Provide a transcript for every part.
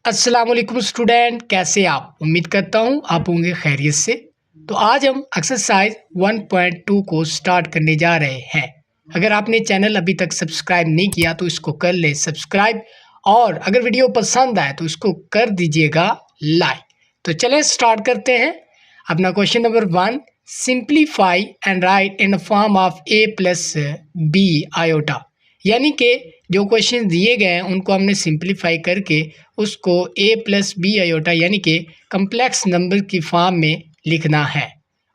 अस्सलाम वालेकुम स्टूडेंट, कैसे आप? उम्मीद करता हूँ आप होंगे खैरियत से। तो आज हम एक्सरसाइज 1.2 को स्टार्ट करने जा रहे हैं। अगर आपने चैनल अभी तक सब्सक्राइब नहीं किया तो इसको कर ले सब्सक्राइब, और अगर वीडियो पसंद आए तो इसको कर दीजिएगा लाइक। तो चलें स्टार्ट करते हैं अपना question number 1। Simplify and write in the form of a plus b iota. यानी कि जो क्वेश्चन दिए गए हैं उनको हमने सिंप्लीफाई करके उसको a प्लस बी आयोटा यानी कि कम्प्लेक्स नंबर की फॉर्म में लिखना है,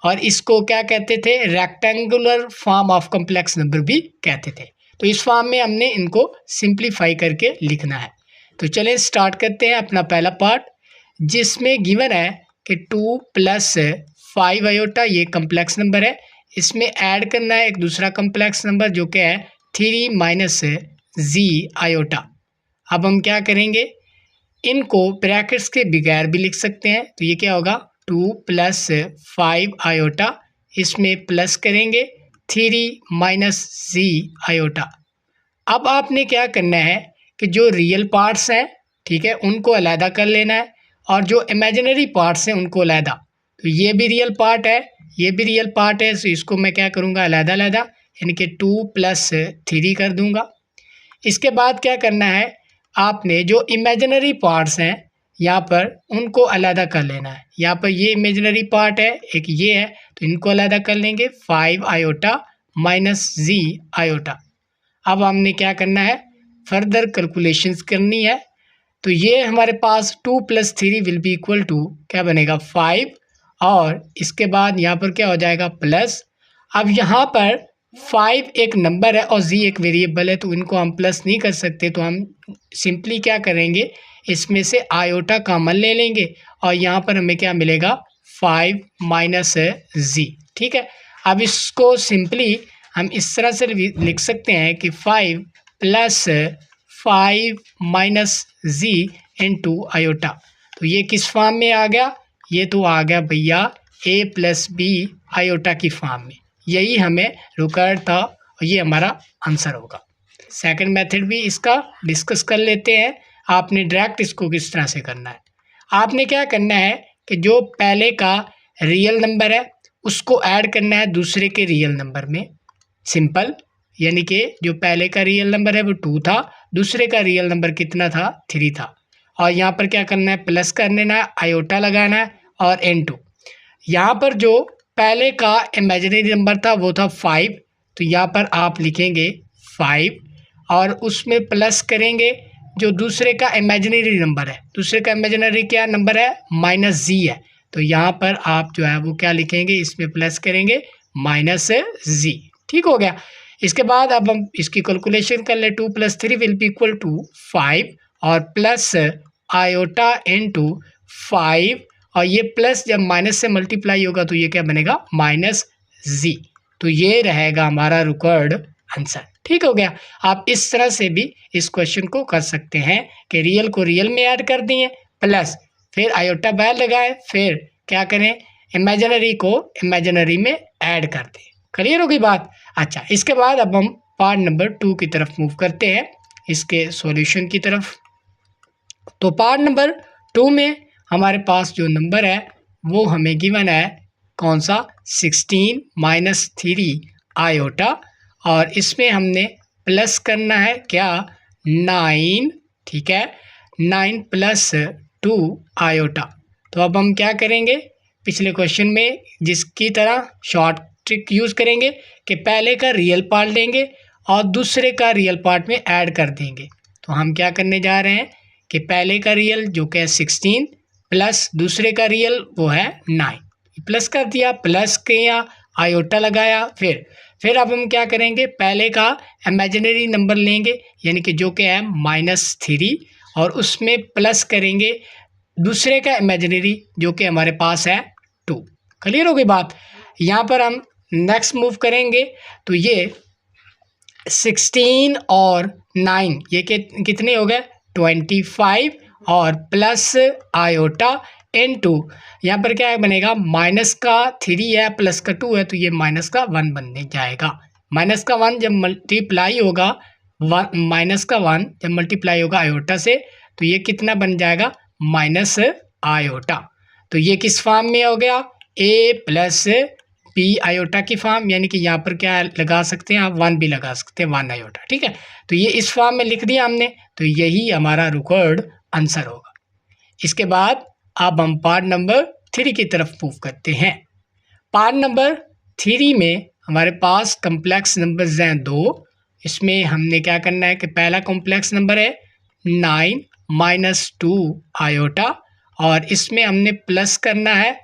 और इसको क्या कहते थे? Rectangular form of complex number भी कहते थे। तो इस फॉर्म में हमने इनको सिंप्लीफाई करके लिखना है। तो चलें स्टार्ट करते हैं अपना पहला पार्ट, जिसमें गिवन है कि 2 प्लस 5 आयोटा ये कम्प्लेक्स नंबर है। इसमें ऐड करना है एक दूसरा कम्प्लेक्स नंबर जो कि है 3 माइनस जी आयोटा। अब हम क्या करेंगे, इनको ब्रैकेट्स के बगैर भी लिख सकते हैं। तो ये क्या होगा, 2 प्लस 5 आयोटा, इसमें प्लस करेंगे 3 माइनस जी आयोटा। अब आपने क्या करना है कि जो रियल पार्ट्स हैं, ठीक है, उनको अलहदा कर लेना है, और जो इमेजिनरी पार्ट्स हैं उनको अलहदा। तो ये भी रियल पार्ट है, ये भी रियल पार्ट है, तो इसको मैं क्या करूँगा, अलहदा अलहदा, यानी कि 2 प्लस 3 कर दूँगा। इसके बाद क्या करना है, आपने जो इमेजिनरी पार्ट्स हैं यहाँ पर उनको अलहदा कर लेना है। यहाँ पर ये इमेजिनरी पार्ट है, एक ये है, तो इनको अलहदा कर लेंगे 5 आयोटा माइनस जी आयोटा। अब हमने क्या करना है, फर्दर कैलकुलेशंस करनी है। तो ये हमारे पास 2 plus 3 will be equal to क्या बनेगा, 5, और इसके बाद यहाँ पर क्या हो जाएगा, प्लस। अब यहाँ पर 5 एक नंबर है और जी एक वेरिएबल है, तो इनको हम प्लस नहीं कर सकते। तो हम सिंपली क्या करेंगे, इसमें से आयोटा कॉमन ले लेंगे, और यहाँ पर हमें क्या मिलेगा, 5 माइनस जी। ठीक है, अब इसको सिंपली हम इस तरह से लिख सकते हैं कि 5 प्लस 5 माइनस जी इंटू आयोटा। तो ये किस फॉर्म में आ गया, ये तो आ गया भैया a प्लस बी आयोटा की फॉर्म में। यही हमें रिक्वायर्ड था और ये हमारा आंसर होगा। सेकंड मेथड भी इसका डिस्कस कर लेते हैं। आपने डायरेक्ट इसको किस तरह से करना है, आपने क्या करना है कि जो पहले का रियल नंबर है उसको ऐड करना है दूसरे के रियल नंबर में। सिंपल, यानी कि जो पहले का रियल नंबर है वो 2 था, दूसरे का रियल नंबर कितना था, 3 था, और यहाँ पर क्या करना है, प्लस कर लेना है, आयोटा लगाना है और n2। यहाँ पर जो पहले का इमेजिनरी नंबर था वो था 5, तो यहाँ पर आप लिखेंगे 5, और उसमें प्लस करेंगे जो दूसरे का इमेजिनरी नंबर है। दूसरे का इमेजिनरी क्या नंबर है, माइनस जी है, तो यहाँ पर आप जो है वो क्या लिखेंगे, इसमें प्लस करेंगे माइनस जी। ठीक हो गया। इसके बाद अब हम इसकी कैलकुलेशन कर ले, 2 plus 3 will be equal to 5, और प्लस आयोटा इंटू 5, और ये प्लस जब माइनस से मल्टीप्लाई होगा तो ये क्या बनेगा, माइनस जी। तो ये रहेगा हमारा रिक्वायर्ड आंसर। ठीक हो गया। आप इस तरह से भी इस क्वेश्चन को कर सकते हैं कि रियल को रियल में ऐड कर दिए, प्लस फिर आयोटा बैल लगाए, फिर क्या करें, इमेजिनरी को इमेजिनरी में ऐड कर दें। क्लियर होगी बात? अच्छा, इसके बाद अब हम पार्ट नंबर 2 की तरफ मूव करते हैं, इसके सॉल्यूशन की तरफ। तो पार्ट नंबर 2 में हमारे पास जो नंबर है वो हमें गिवन है, कौन सा, 16 माइनस 3 आयोटा, और इसमें हमने प्लस करना है क्या, 9। ठीक है, 9 प्लस 2 आयोटा। तो अब हम क्या करेंगे, पिछले क्वेश्चन में जिसकी तरह शॉर्ट ट्रिक यूज़ करेंगे कि पहले का रियल पार्ट लेंगे और दूसरे का रियल पार्ट में ऐड कर देंगे। तो हम क्या करने जा रहे हैं कि पहले का रियल जो कि है 16 प्लस दूसरे का रियल वो है 9, प्लस कर दिया, प्लस किया, आयोटा लगाया, फिर अब हम क्या करेंगे, पहले का इमेजिनरी नंबर लेंगे यानी कि जो कि है -3, और उसमें प्लस करेंगे दूसरे का इमेजिनरी जो कि हमारे पास है 2। क्लियर हो गई बात? यहाँ पर हम नेक्स्ट मूव करेंगे, तो ये 16 और 9 ये कितने हो गए, 25, और प्लस आयोटा n2, यहाँ पर क्या बनेगा, माइनस का 3 है प्लस का 2 है, तो ये माइनस का 1 बनने जाएगा। माइनस का 1 जब मल्टीप्लाई होगा, माइनस का 1 जब मल्टीप्लाई होगा आयोटा से, तो ये कितना बन जाएगा माइनस आयोटा। तो ये किस फॉर्म में हो गया, ए प्लस बी आयोटा की फॉर्म, यानी कि यहाँ पर क्या लगा सकते हैं आप, 1 भी लगा सकते हैं, 1 आयोटा। ठीक है, तो ये इस फॉर्म में लिख दिया हमने, तो यही हमारा रिक्वायर्ड आंसर होगा। इसके बाद अब हम पार्ट नंबर 3 की तरफ मूव करते हैं। पार्ट नंबर 3 में हमारे पास कम्प्लेक्स नंबर्स हैं 2। इसमें हमने क्या करना है कि पहला कॉम्प्लेक्स नंबर है 9 माइनस 2 आयोटा, और इसमें हमने प्लस करना है,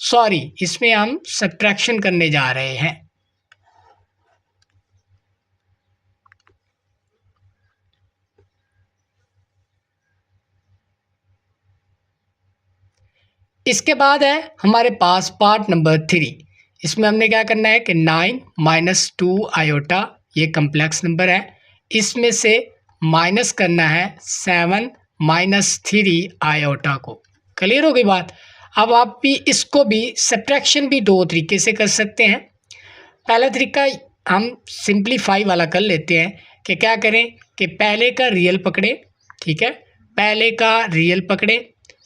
सॉरी इसमें हम सब्ट्रैक्शन करने जा रहे हैं। इसके बाद है हमारे पास पार्ट नंबर 3। इसमें हमने क्या करना है कि 9 माइनस 2 आयोटा, ये कम्प्लेक्स नंबर है, इसमें से माइनस करना है 7 माइनस 3 आयोटा को। क्लियर हो गई बात। अब आप भी इसको भी सब्ट्रैक्शन भी 2 तरीके से कर सकते हैं। पहला तरीका हम सिंप्लीफाई वाला कर लेते हैं कि क्या करें कि पहले का रियल पकड़े, ठीक है, पहले का रियल पकड़े,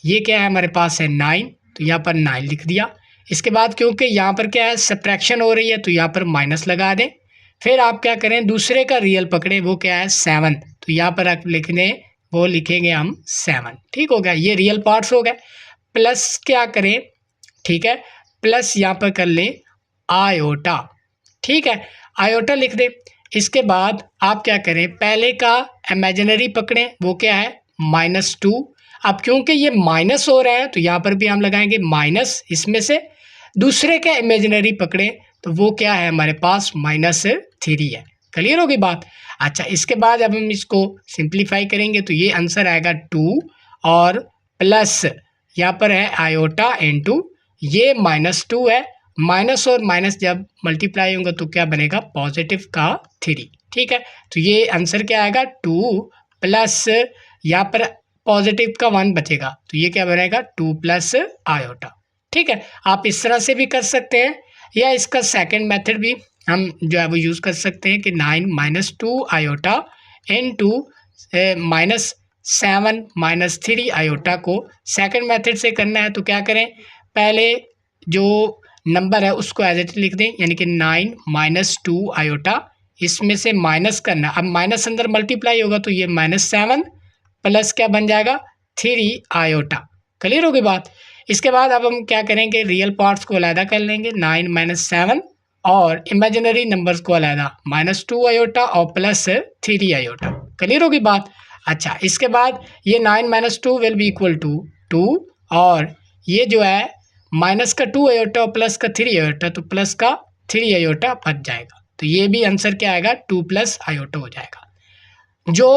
ये क्या है हमारे पास है 9, तो यहाँ पर 9 लिख दिया। इसके बाद क्योंकि यहाँ पर क्या है सब्ट्रैक्शन हो रही है, तो यहाँ पर माइनस लगा दें। फिर आप क्या करें दूसरे का रियल पकड़े, वो क्या है 7, तो यहाँ पर आप लिखने वो लिखेंगे हम 7। ठीक हो गया, ये रियल पार्ट्स हो गए। प्लस क्या करें, ठीक है, प्लस यहाँ पर कर लें आयोटा, ठीक है, आयोटा लिख दें। इसके बाद आप क्या करें पहले का इमेजिनरी पकड़ें, वो क्या है -2। अब क्योंकि ये माइनस हो रहे हैं तो यहाँ पर भी हम लगाएंगे माइनस, इसमें से दूसरे का इमेजिनरी पकड़ें तो वो क्या है हमारे पास -3 है। क्लियर होगी बात। अच्छा, इसके बाद अब हम इसको सिंप्लीफाई करेंगे तो ये आंसर आएगा 2 और प्लस यहाँ पर है आयोटा इनटू ये -2 है, माइनस और माइनस जब मल्टीप्लाई होंगे तो क्या बनेगा पॉजिटिव का 3। ठीक है, तो ये आंसर क्या आएगा 2 प्लस यहाँ पर पॉजिटिव का 1 बचेगा तो ये क्या बनेगा 2 प्लस आयोटा। ठीक है, आप इस तरह से भी कर सकते हैं, या इसका सेकंड मेथड भी हम जो है वो यूज़ कर सकते हैं कि 9 minus 2 iota into -7 minus 3 iota को सेकंड मेथड से करना है। तो क्या करें पहले जो नंबर है उसको एज इट लिख दें, यानी कि 9 माइनस 2 आयोटा, इसमें से माइनस करना, अब माइनस अंदर मल्टीप्लाई होगा तो ये -7 प्लस क्या बन जाएगा 3 आयोटा। क्लियर होगी बात। इसके बाद अब हम क्या करेंगे रियल पार्ट्स को अलहदा कर लेंगे, 9 माइनस 7 और इमेजिनरी नंबर्स को अलहदा, -2 आयोटा और प्लस 3 आयोटा। क्लियर होगी बात। अच्छा, इसके बाद ये 9 minus 2 will be equal to 2 और ये जो है माइनस का 2 आयोटा और प्लस का 3 आयोटा, तो प्लस का 3 आयोटा बच जाएगा। तो ये भी आंसर क्या आएगा 2 प्लस आयोटा हो जाएगा। जो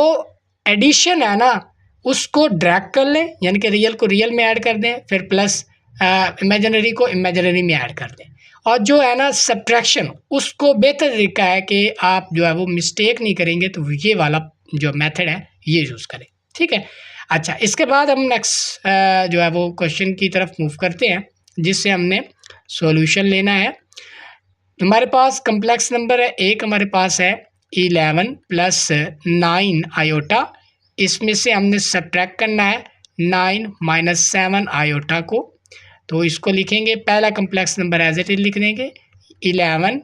एडिशन है ना उसको ड्रैग कर लें, यानी कि रियल को रियल में ऐड कर दें, फिर प्लस इमेजिनरी को इमेजिनरी में ऐड कर दें। और जो है ना सब्ट्रैक्शन, उसको बेहतर तरीका है कि आप जो है वो मिस्टेक नहीं करेंगे, तो ये वाला जो मेथड है ये यूज़ करें। ठीक है, अच्छा, इसके बाद हम नेक्स्ट जो है वो क्वेश्चन की तरफ मूव करते हैं जिससे हमने सॉल्यूशन लेना है। हमारे पास कम्प्लेक्स नंबर है एक, हमारे पास है 11 प्लस 9 आयोटा, इसमें से हमने सब्ट्रैक्ट करना है 9 माइनस 7 आयोटा को। तो इसको लिखेंगे, पहला complex number as it is लिख देंगे 11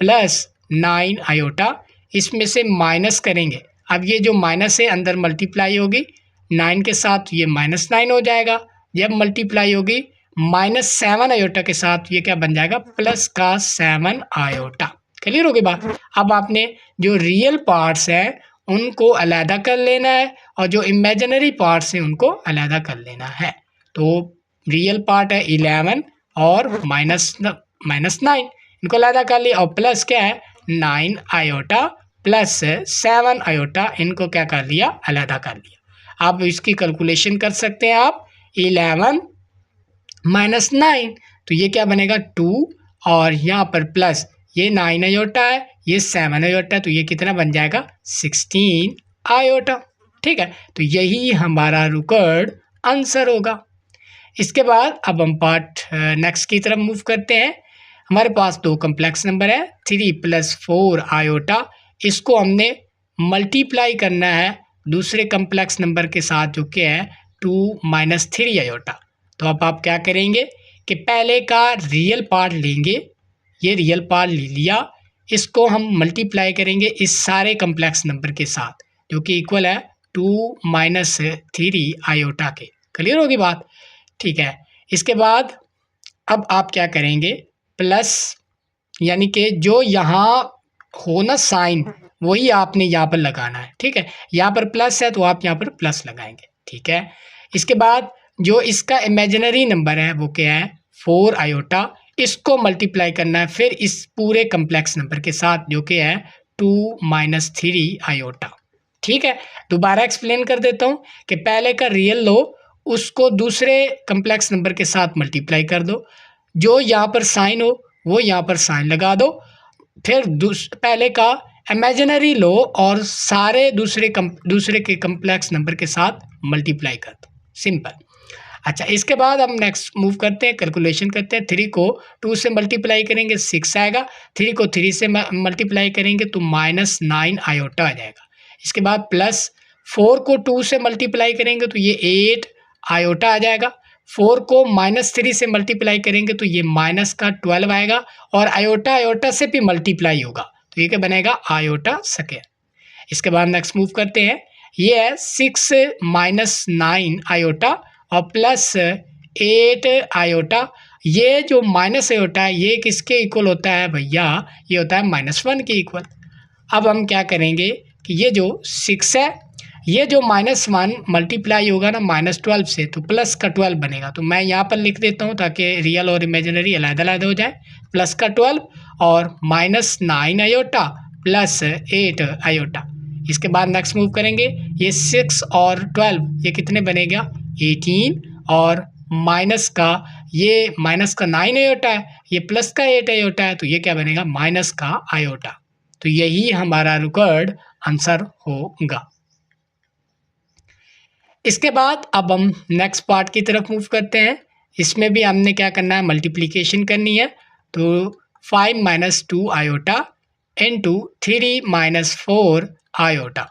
प्लस 9 आयोटा, इसमें से माइनस करेंगे। अब ये जो माइनस है अंदर मल्टीप्लाई होगी 9 के साथ, ये -9 हो जाएगा। जब मल्टीप्लाई होगी -7 आयोटा के साथ, ये क्या बन जाएगा प्लस का 7 आयोटा। क्लियर होगी बात। अब आपने जो रियल पार्ट्स हैं उनको अलहदा कर लेना है और जो इमेजिनरी पार्ट्स हैं उनको अलहदा कर लेना है। तो रियल पार्ट है 11 और -9, इनको अलहदा कर लिया, और प्लस क्या है 9 आयोटा प्लस 7 आयोटा, इनको क्या कर लिया अलहदा कर लिया। अब इसकी कैलकुलेशन कर सकते हैं आप, 11 माइनस 9 तो ये क्या बनेगा 2 और यहाँ पर प्लस ये 9 आयोटा है, ये 7 आयोटा, तो ये कितना बन जाएगा 16 आयोटा। ठीक है, तो यही हमारा रिक्वायर्ड आंसर होगा। इसके बाद अब हम पार्ट नेक्स्ट की तरफ मूव करते हैं। हमारे पास 2 कम्प्लेक्स नंबर है 3 प्लस 4 आयोटा, इसको हमने मल्टीप्लाई करना है दूसरे कम्प्लेक्स नंबर के साथ जो कि है 2 - 3 आयोटा। तो अब आप क्या करेंगे कि पहले का रियल पार्ट लेंगे, ये रियल पार्ट ले लिया, इसको हम मल्टीप्लाई करेंगे इस सारे कम्प्लेक्स नंबर के साथ जो कि इक्वल है 2 - 3 आयोटा के। क्लियर होगी बात? ठीक है। इसके बाद अब आप क्या करेंगे, प्लस यानी कि जो यहाँ हो ना साइन, वही आपने यहाँ पर लगाना है। ठीक है, यहाँ पर प्लस है तो आप यहाँ पर प्लस लगाएंगे। ठीक है। इसके बाद जो इसका इमेजिनरी नंबर है वो क्या है 4 आयोटा, इसको मल्टीप्लाई करना है फिर इस पूरे कम्प्लेक्स नंबर के साथ जो कि है 2 - 3 आयोटा। ठीक है, दोबारा एक्सप्लेन कर देता हूँ कि पहले का रियल लो, उसको दूसरे कम्प्लेक्स नंबर के साथ मल्टीप्लाई कर दो, जो यहाँ पर साइन हो वो यहाँ पर साइन लगा दो, फिर पहले का इमेजिनरी लो और सारे दूसरे के कम्प्लेक्स नंबर के साथ मल्टीप्लाई कर दो। सिंपल। अच्छा, इसके बाद हम नेक्स्ट मूव करते हैं, कैलकुलेशन करते हैं। 3 को 2 से मल्टीप्लाई करेंगे 6 आएगा, 3 को 3 से मल्टीप्लाई करेंगे तो -9 आयोटा आ जाएगा। इसके बाद प्लस 4 को 2 से मल्टीप्लाई करेंगे तो ये 8 आयोटा आ जाएगा। 4 को -3 से मल्टीप्लाई करेंगे तो ये -12 आएगा, और आयोटा आयोटा से भी मल्टीप्लाई होगा तो ये क्या बनेगा आयोटा स्क्वायर। इसके बाद नेक्स्ट मूव करते हैं, ये है 6 - 9 आयोटा और प्लस 8 आयोटा। ये जो माइनस आयोटा है ये किसके इक्वल होता है भैया, ये होता है -1 के इक्वल। अब हम क्या करेंगे कि ये जो 6 है, ये जो -1 मल्टीप्लाई होगा ना -12 से तो प्लस का 12 बनेगा। तो मैं यहाँ पर लिख देता हूँ ताकि रियल और इमेजिनरी अलग-अलग हो जाए। प्लस का 12 और -9 आयोटा प्लस 8 आयोटा। इसके बाद नेक्स्ट मूव करेंगे, ये 6 और 12 ये कितने बनेगा 18, और माइनस का 9 आयोटा है, ये प्लस का 8 आयोटा है तो ये क्या बनेगा माइनस का आयोटा। तो यही हमारा रिक्वायर्ड आंसर होगा। इसके बाद अब हम नेक्स्ट पार्ट की तरफ मूव करते हैं। इसमें भी हमने क्या करना है, मल्टीप्लिकेशन करनी है। तो 5 - 2 आयोटा इंटू 3 - 4 आयोटा।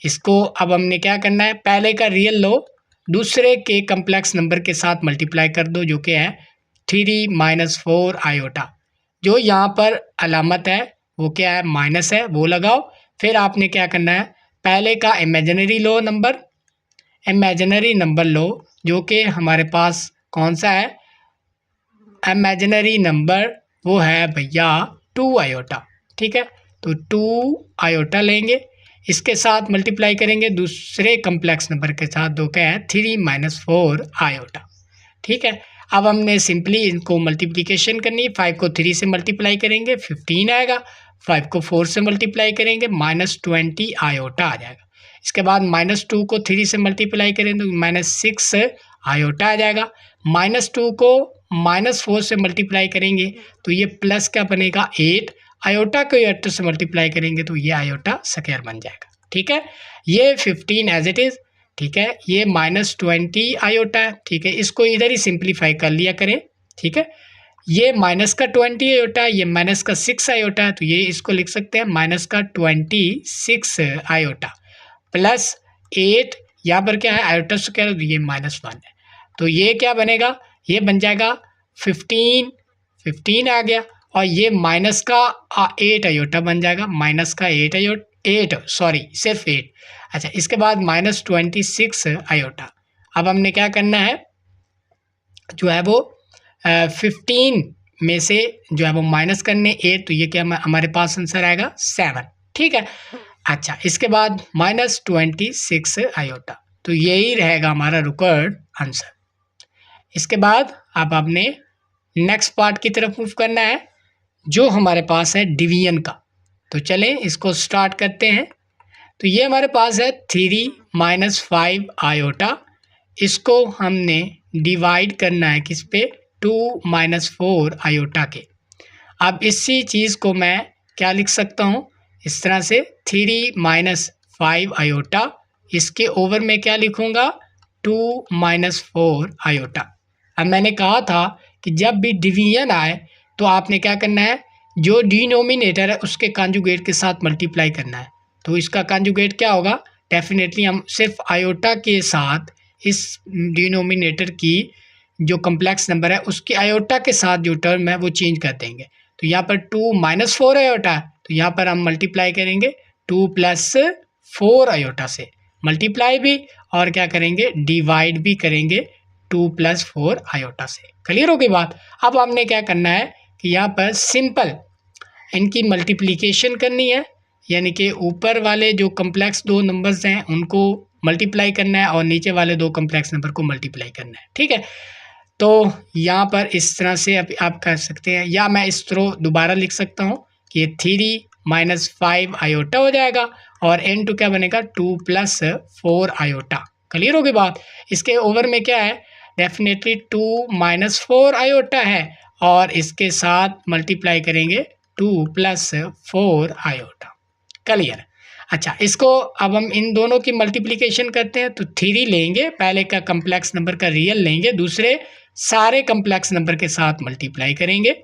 इसको अब हमने क्या करना है, पहले का रियल लो, दूसरे के कम्प्लेक्स नंबर के साथ मल्टीप्लाई कर दो जो कि है 3 - 4 आयोटा। जो यहाँ पर अलामत है वो क्या है माइनस है, वो लगाओ। फिर आपने क्या करना है, पहले का इमेजिनरी नंबर लो जो कि हमारे पास कौन सा है, इमेजिनरी नंबर वो है भैया 2 आयोटा। ठीक है, तो 2 आयोटा लेंगे, इसके साथ मल्टीप्लाई करेंगे दूसरे कम्प्लेक्स नंबर के साथ जो क्या है 3 - 4 आयोटा। ठीक है, अब हमने सिंपली इनको मल्टीप्लिकेशन करनी है। 5 को 3 से मल्टीप्लाई करेंगे 15 आएगा, 5 को 4 से मल्टीप्लाई करेंगे -20 आयोटा आ जाएगा। इसके बाद -2 को 3 से मल्टीप्लाई करेंगे तो -6 आयोटा आ जाएगा। -2 को -4 से मल्टीप्लाई करेंगे तो ये प्लस क्या बनेगा 8, आयोटा को 8 से मल्टीप्लाई करेंगे तो ये आयोटा स्क्वायर बन जाएगा। ठीक है, ये 15 एज इट इज़। ठीक है, ये -20 आयोटा है। ठीक है, इसको इधर ही सिंप्लीफाई कर लिया करें। ठीक है, ये -20 आयोटा, ये -6 आयोटा है तो ये इसको लिख सकते हैं -26 आयोटा प्लस 8, यहाँ पर क्या है आयोटा स्क्वायर तो ये -1 है तो ये क्या बनेगा, ये बन जाएगा 15 आ गया, और ये माइनस का 8 आयोटा बन जाएगा, माइनस का 8 सॉरी सिर्फ 8। अच्छा, इसके बाद -26 आयोटा। अब हमने क्या करना है, जो है वो 15 में से जो है वो माइनस करने 8 तो ये क्या हमारे पास आंसर आएगा 7। ठीक है, अच्छा इसके बाद -26 आयोटा, तो यही रहेगा हमारा रिक्वायर्ड आंसर। इसके बाद अब आपने नेक्स्ट पार्ट की तरफ मूव करना है जो हमारे पास है डिवीजन का। तो चलें इसको स्टार्ट करते हैं। तो ये हमारे पास है 3 - 5 आयोटा, इसको हमने डिवाइड करना है किस पे 2 - 4 आयोटा के। अब इसी चीज़ को मैं क्या लिख सकता हूँ इस तरह से 3 - 5 आयोटा, इसके ओवर में क्या लिखूँगा 2 - 4 आयोटा। अब मैंने कहा था कि जब भी डिवीजन आए तो आपने क्या करना है, जो डिनोमिनेटर है उसके कॉन्जुगेट के साथ मल्टीप्लाई करना है। तो इसका कॉन्जुगेट क्या होगा डेफिनेटली हम सिर्फ आयोटा के साथ इस डिनोमिनेटर की जो कम्प्लेक्स नंबर है उसके आयोटा के साथ जो टर्म है वो चेंज कर देंगे। तो यहाँ पर 2 - 4 आयोटा है, तो यहाँ पर हम मल्टीप्लाई करेंगे 2 + 4 आयोटा से, मल्टीप्लाई भी और क्या करेंगे डिवाइड भी करेंगे 2 + 4 आयोटा से। क्लियर होगी बात। अब हमने क्या करना है कि यहाँ पर सिंपल इनकी मल्टीप्लिकेशन करनी है, यानी कि ऊपर वाले जो कम्प्लेक्स दो नंबर्स हैं उनको मल्टीप्लाई करना है और नीचे वाले दो कम्प्लेक्स नंबर को मल्टीप्लाई करना है। ठीक है, तो यहाँ पर इस तरह से आप कर सकते हैं, या मैं इस तरह दोबारा लिख सकता हूँ कि ये 3 - 5 आयोटा हो जाएगा और n2 क्या बनेगा 2 + 4 आयोटा। क्लियर होगी बात। इसके ओवर में क्या है डेफिनेटली 2 - 4 आयोटा है और इसके साथ मल्टीप्लाई करेंगे 2 + 4 आयोटा। क्लियर। अच्छा, इसको अब हम इन दोनों की मल्टीप्लिकेशन करते हैं तो 3 लेंगे, पहले का कम्प्लेक्स नंबर का रियल लेंगे, दूसरे सारे कम्प्लेक्स नंबर के साथ मल्टीप्लाई करेंगे,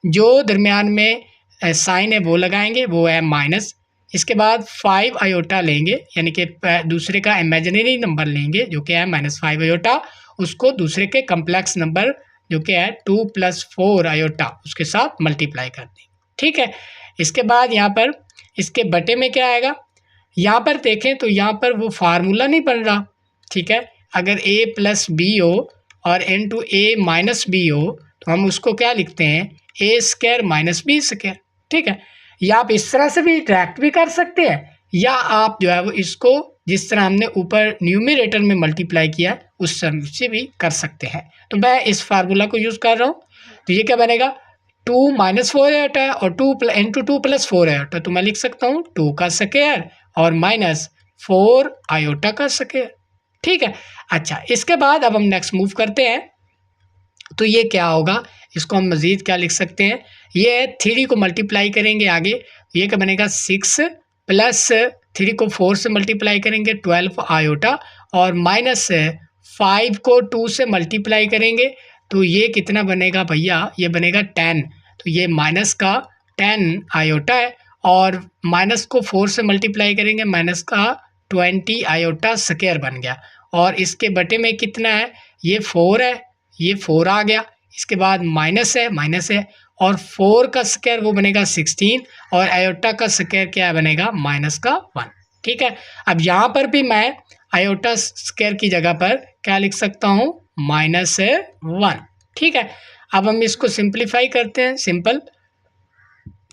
जो दरमियान में साइन है वो लगाएंगे, वो है माइनस। इसके बाद 5 आयोटा लेंगे, यानी कि दूसरे का इमेजिनरी नंबर लेंगे जो कि है -5 आयोटा, उसको दूसरे के कम्प्लेक्स नंबर जो कि है 2 + 4 आयोटा उसके साथ मल्टीप्लाई कर देंगे। ठीक है, इसके बाद यहाँ पर इसके बटे में क्या आएगा, यहाँ पर देखें तो यहाँ पर वो फार्मूला नहीं बन रहा। ठीक है, अगर a + b हो और n2 a - b हो तो हम उसको क्या लिखते हैं a² - b²। ठीक है, या आप इस तरह से भी डायरेक्ट भी कर सकते हैं, या आप जो है वो इसको जिस तरह हमने ऊपर न्यूमरेटर में मल्टीप्लाई किया है उस तरह से भी कर सकते हैं। तो मैं इस फार्मूला को यूज़ कर रहा हूँ, तो ये क्या बनेगा 2 - 4 आयोटा और n2 2 + 4 आयोटा, तो मैं लिख सकता हूँ 2 का स्क्वायर और -4 आयोटा का स्क्वायर। ठीक है, अच्छा इसके बाद अब हम नेक्स्ट मूव करते हैं, तो ये क्या होगा, इसको हम मज़ीद क्या लिख सकते हैं, ये 3 को मल्टीप्लाई करेंगे आगे, ये क्या बनेगा 6 + 3 को 4 से मल्टीप्लाई करेंगे 12 आयोटा और -5 को 2 से मल्टीप्लाई करेंगे तो ये कितना बनेगा भैया, ये बनेगा 10, तो ये माइनस का 10 आयोटा है और माइनस को 4 से मल्टीप्लाई करेंगे -20 आयोटा स्क्वायर बन गया और इसके बटे में कितना है, ये 4 है, ये 4 आ गया, इसके बाद माइनस है और 4 का स्क्वायर वो बनेगा 16 और आयोटा का स्क्वायर क्या बनेगा -1। ठीक है, अब यहाँ पर भी मैं आयोटा स्क्वायर की जगह पर क्या लिख सकता हूँ -1। ठीक है, अब हम इसको सिंप्लीफाई करते हैं, सिंपल,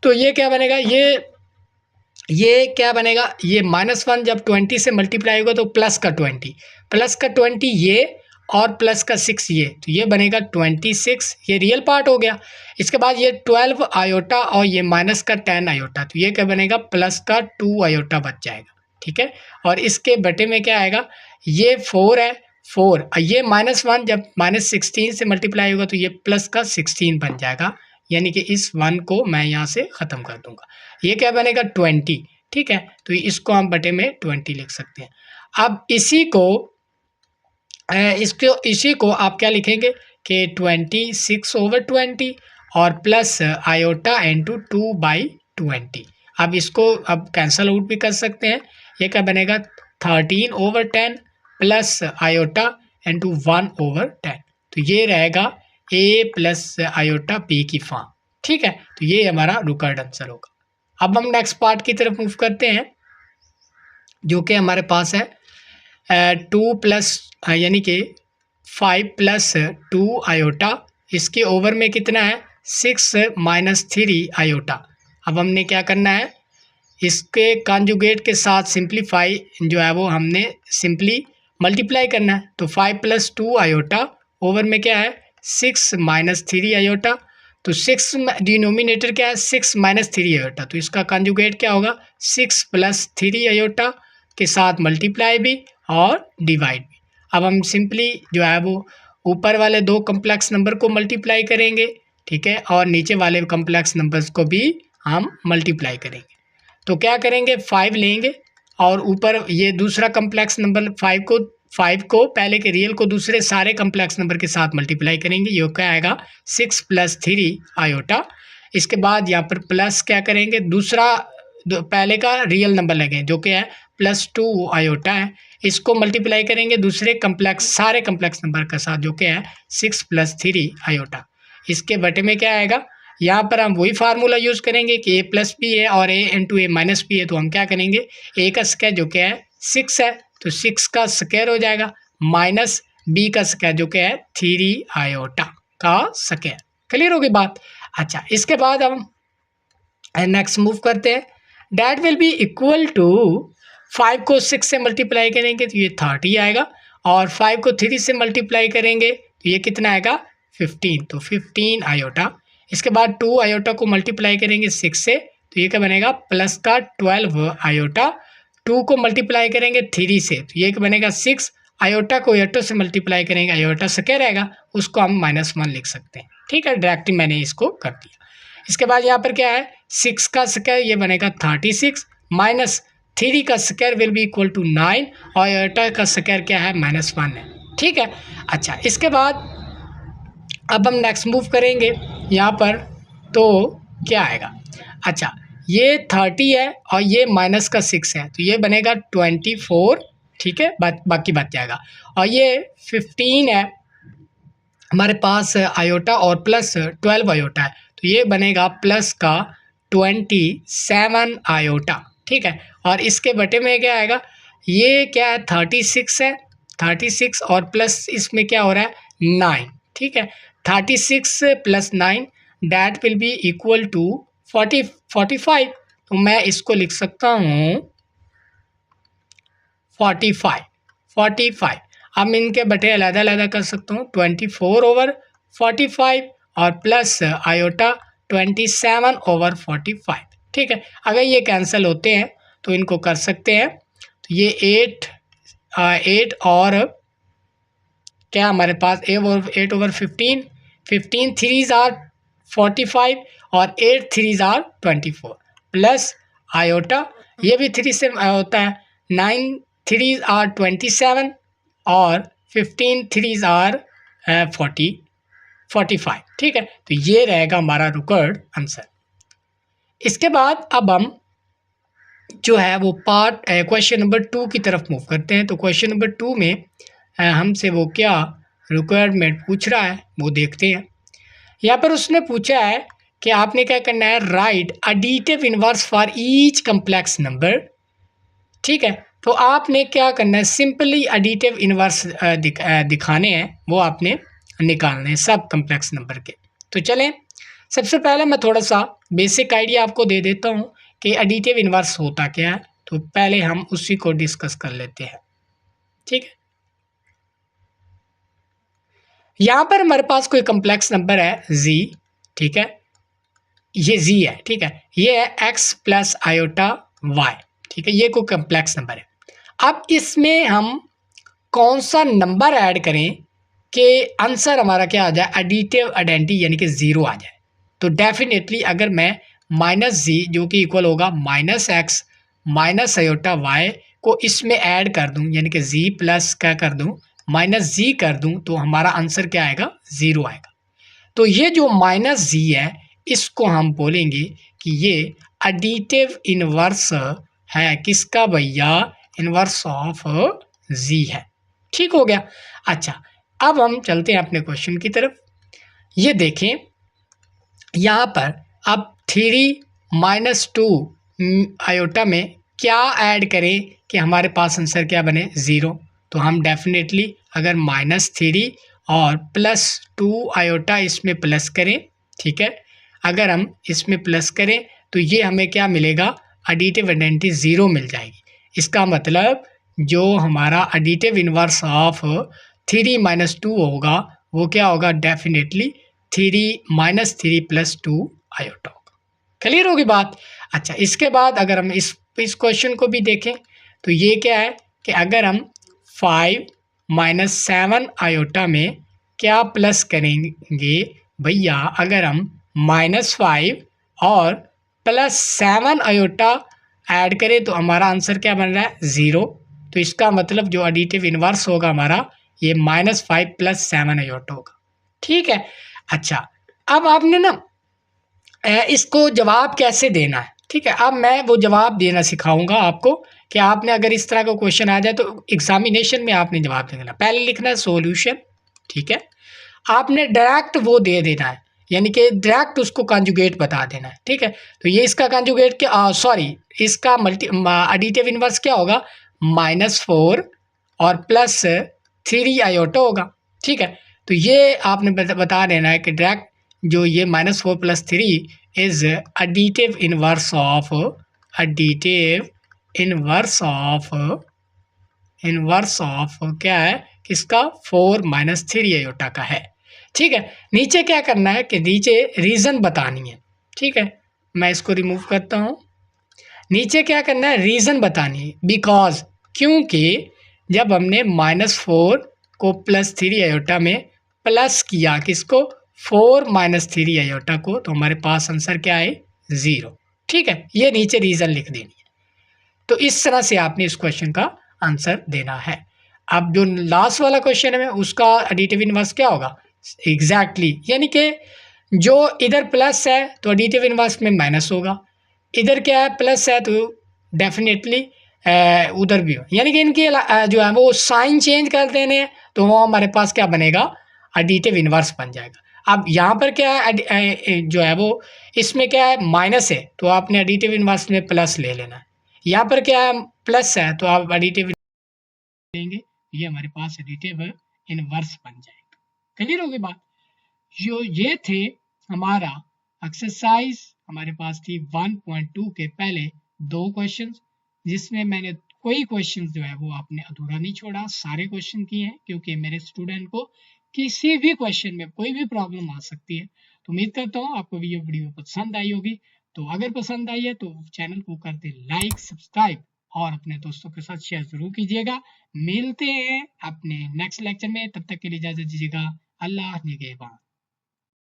तो ये क्या बनेगा, ये क्या बनेगा, ये -1 जब 20 से मल्टीप्लाई होगा तो +20 ये और +6 ये, तो ये बनेगा 26, ये रियल पार्ट हो गया। इसके बाद ये 12 आयोटा और ये -10 आयोटा, तो ये क्या बनेगा +2 आयोटा बच जाएगा। ठीक है, और इसके बटे में क्या आएगा, ये 4 है, 4 ये -1 जब -16 से मल्टीप्लाई होगा तो ये +16 बन जाएगा, यानी कि इस 1 को मैं यहाँ से ख़त्म कर दूंगा, ये क्या बनेगा 20। ठीक है, तो इसको हम बटे में 20 लिख सकते हैं। अब इसी को आप क्या लिखेंगे कि 26/20 और प्लस आयोटा इंटू 2/20। अब इसको अब कैंसल आउट भी कर सकते हैं, ये क्या बनेगा 13/10 प्लस आयोटा इंटू 1/10, तो ये रहेगा a प्लस आयोटा p की फॉर्म। ठीक है, तो ये हमारा रिक्वायर्ड आंसर होगा। अब हम नेक्स्ट पार्ट की तरफ मूव करते हैं, जो कि हमारे पास है 2 प्लस यानी कि 5 + 2 आयोटा, इसके ओवर में कितना है 6 - 3 आयोटा। अब हमने क्या करना है, इसके कॉन्जुगेट के साथ सिंप्लीफाई जो है वो हमने सिंपली मल्टीप्लाई करना है, तो 5 + 2 आयोटा ओवर में क्या है 6 - 3 आयोटा, तो 6 डिनोमिनेटर क्या है 6 - 3 आयोटा, तो इसका कॉन्जुगेट क्या होगा 6 + 3 आयोटा के साथ मल्टीप्लाई भी और डिवाइड भी। अब हम सिंपली जो है वो ऊपर वाले दो कम्प्लेक्स नंबर को मल्टीप्लाई करेंगे, ठीक है, और नीचे वाले कम्प्लेक्स नंबर्स को भी हम मल्टीप्लाई करेंगे। तो क्या करेंगे 5 लेंगे और ऊपर ये दूसरा कम्प्लेक्स नंबर 5 को पहले के रियल को दूसरे सारे कम्प्लेक्स नंबर के साथ मल्टीप्लाई करेंगे, ये क्या आएगा 6 + 3 आयोटा। इसके बाद यहाँ पर प्लस क्या करेंगे, दूसरा पहले का रियल नंबर लगें जो कि है प्लस 2 आयोटा है, इसको मल्टीप्लाई करेंगे दूसरे कम्प्लेक्स सारे कम्प्लेक्स नंबर के साथ जो कि है 6 + 3 आयोटा। इसके बटे में क्या आएगा, यहाँ पर हम वही फार्मूला यूज़ करेंगे कि a + b है और a × a - b है, तो हम क्या करेंगे a का स्क्वायर जो कि है 6 है तो 6 का स्क्वायर हो जाएगा माइनस b का स्क्वायर जो कि है 3 आयोटा का स्क्वायर। क्लियर होगी बात। अच्छा, इसके बाद हम नेक्स्ट मूव करते हैं। That will be equal to 5 को 6 से मल्टीप्लाई करेंगे तो ये 30 आएगा और 5 को 3 से मल्टीप्लाई करेंगे तो ये कितना आएगा 15, तो 15 आयोटा। इसके बाद 2 आयोटा को मल्टीप्लाई करेंगे 6 से तो ये क्या बनेगा प्लस का 12 आयोटा। 2 को मल्टीप्लाई करेंगे 3 से तो ये क्या बनेगा 6 आयोटा को आयोटा से मल्टीप्लाई करेंगे, आयोटा से क्या रहेगा उसको हम -1 लिख सकते हैं। ठीक है, डायरेक्टली मैंने इसको कर दिया। इसके बाद यहाँ पर क्या है 6 का स्क्वायर ये बनेगा 36 माइनस 3 का square will be equal to 9 और आयोटा का स्क्वायर क्या है -1 है। ठीक है। अच्छा, इसके बाद अब हम नेक्स्ट मूव करेंगे यहाँ पर तो क्या आएगा। अच्छा, ये 30 है और ये माइनस का 6 है तो ये बनेगा 24। ठीक है, बाकी बच जाएगा। और ये 15 है हमारे पास आयोटा और प्लस 12 आयोटा है तो ये बनेगा प्लस का 27 आयोटा। ठीक है, और इसके बटे में क्या आएगा, ये क्या है 36 है, 36 और प्लस इसमें क्या हो रहा है 9। ठीक है, 36 + 9 that will be equal to 45। तो मैं इसको लिख सकता हूँ 45। अब इनके बटे अलग-अलग कर सकता हूँ 24/45 और प्लस आयोटा 27/45। ठीक है, अगर ये कैंसिल होते हैं तो इनको कर सकते हैं तो ये 8 और क्या हमारे पास 8/15, 15 3s are 45 और 8 3s are 24 प्लस आयोटा ये भी 3 से होता है 9 3s are 27 और 15 3s are 45। ठीक है, तो ये रहेगा हमारा रिक्वायर्ड आंसर। इसके बाद अब हम जो है वो पार्ट क्वेश्चन नंबर 2 की तरफ मूव करते हैं। तो क्वेश्चन नंबर 2 में हमसे वो क्या रिक्वायरमेंट पूछ रहा है वो देखते हैं। यहाँ पर उसने पूछा है कि आपने क्या करना है, right additive inverse for each complex number. ठीक है, तो आपने क्या करना है, सिंपली एडिटिव इनवर्स दिखाने हैं, वो आपने निकालने हैं सब कम्प्लेक्स नंबर के। तो चलें, सबसे पहले मैं थोड़ा सा बेसिक आइडिया आपको दे देता हूँ कि एडिटिव इनवर्स होता क्या है, तो पहले हम उसी को डिस्कस कर लेते हैं। ठीक है, यहाँ पर हमारे पास कोई कम्प्लेक्स नंबर है z। ठीक है, ये z है। ठीक है, ये है x + आयोटा y। ठीक है, ये कोई कम्प्लेक्स नंबर है। अब इसमें हम कौन सा नंबर ऐड करें कि आंसर हमारा क्या आ जाए, एडिटिव आइडेंटिटी यानी कि 0 आ जाए। तो डेफिनेटली अगर मैं -z जो कि इक्वल होगा -x - आयोटा y को इसमें ऐड कर दूं यानी कि z प्लस क्या कर दूं -z कर दूं तो हमारा आंसर क्या आएगा 0 आएगा। तो ये जो -z है इसको हम बोलेंगे कि ये एडिटिव इनवर्स है किसका भैया, इनवर्स ऑफ z है। ठीक हो गया। अच्छा, अब हम चलते हैं अपने क्वेश्चन की तरफ। ये देखें यहाँ पर अब 3 - 2 आयोटा में क्या ऐड करें कि हमारे पास आंसर क्या बने 0। तो हम डेफिनेटली अगर -3 और +2 आयोटा इसमें प्लस करें। ठीक है, अगर हम इसमें प्लस करें तो ये हमें क्या मिलेगा, एडिटिव आइडेंटिटी 0 मिल जाएगी। इसका मतलब जो हमारा एडिटिव इनवर्स ऑफ 3 - 2 होगा वो क्या होगा, डेफिनेटली 3 - 3 + 2 आयोटा होगा। क्लियर होगी बात। अच्छा, इसके बाद अगर हम इस क्वेश्चन को भी देखें तो ये क्या है कि अगर हम 5 - 7 आयोटा में क्या प्लस करेंगे भैया, अगर हम -5 और +7 आयोटा ऐड करें तो हमारा आंसर क्या बन रहा है 0। तो इसका मतलब जो एडिटिव इनवर्स होगा हमारा ये -5 + 7 आयोटा होगा। ठीक है। अच्छा, अब आपने ना इसको जवाब कैसे देना है। ठीक है, अब मैं वो जवाब देना सिखाऊंगा आपको कि आपने अगर इस तरह का क्वेश्चन आ जाए तो एग्जामिनेशन में आपने जवाब देना, पहले लिखना है सॉल्यूशन, ठीक है, आपने डायरेक्ट वो दे देना है, यानी कि डायरेक्ट उसको कंजुगेट बता देना है, ठीक है। तो ये इसका कंजुगेट क्या, सॉरी इसका एडिटिव इनवर्स क्या होगा, -4 और +3 आयोटा होगा, ठीक है। तो ये आपने बता देना है कि डायरेक्ट जो ये -4 + 3 इज एडिटिव इनवर्स ऑफ क्या है, किसका, 4 - 3 आयोटा का है, ठीक है। नीचे क्या करना है कि नीचे रीज़न बतानी है, ठीक है। मैं इसको रिमूव करता हूँ। नीचे क्या करना है, रीज़न बतानी है, बिकॉज, क्योंकि जब हमने -4 को +3 आयोटा में प्लस किया, किसको, 4 - 3 आयोटा को, तो हमारे पास आंसर क्या है, 0, ठीक है। ये नीचे रीज़न लिख देनी है। तो इस तरह से आपने इस क्वेश्चन का आंसर देना है। अब जो लास्ट वाला क्वेश्चन है उसका एडिटिव इनवर्स क्या होगा, एग्जैक्टली यानी कि जो इधर प्लस है तो एडिटिव इनवर्स में माइनस होगा, इधर क्या है प्लस है तो डेफिनेटली उधर भी हो, यानी कि इनकी जो है वो साइन चेंज कर देने हैं तो वो हमारे पास क्या बनेगा, एडिटिव इनवर्स बन जाएगा। अब यहाँ पर क्या है, जो है वो इसमें क्या है माइनस है तो आपने एडिटिव इनवर्स में प्लस ले लेना है, यहाँ पर क्या है प्लस है तो आप एडिटिव लेंगे, ये हमारे पास एडिटिव इनवर्स बन जाएगा। क्लियर होगी बात। जो ये थे हमारा एक्सरसाइज, हमारे पास थी 1.2 के पहले 2 क्वेश्चन, जिसमें मैंने कोई क्वेश्चन जो है वो आपने अधूरा नहीं छोड़ा, सारे क्वेश्चन किए हैं, क्योंकि मेरे स्टूडेंट को किसी भी क्वेश्चन में कोई भी प्रॉब्लम आ सकती है। तो उम्मीद करता हूँ आपको ये वीडियो पसंद आई होगी। तो अगर पसंद आई है तो चैनल को कर दे लाइक, सब्सक्राइब और अपने दोस्तों के साथ शेयर जरूर कीजिएगा। मिलते हैं अपने नेक्स्ट लेक्चर में, तब तक के लिए इजाजत दीजिएगा। अल्लाह निगहबान।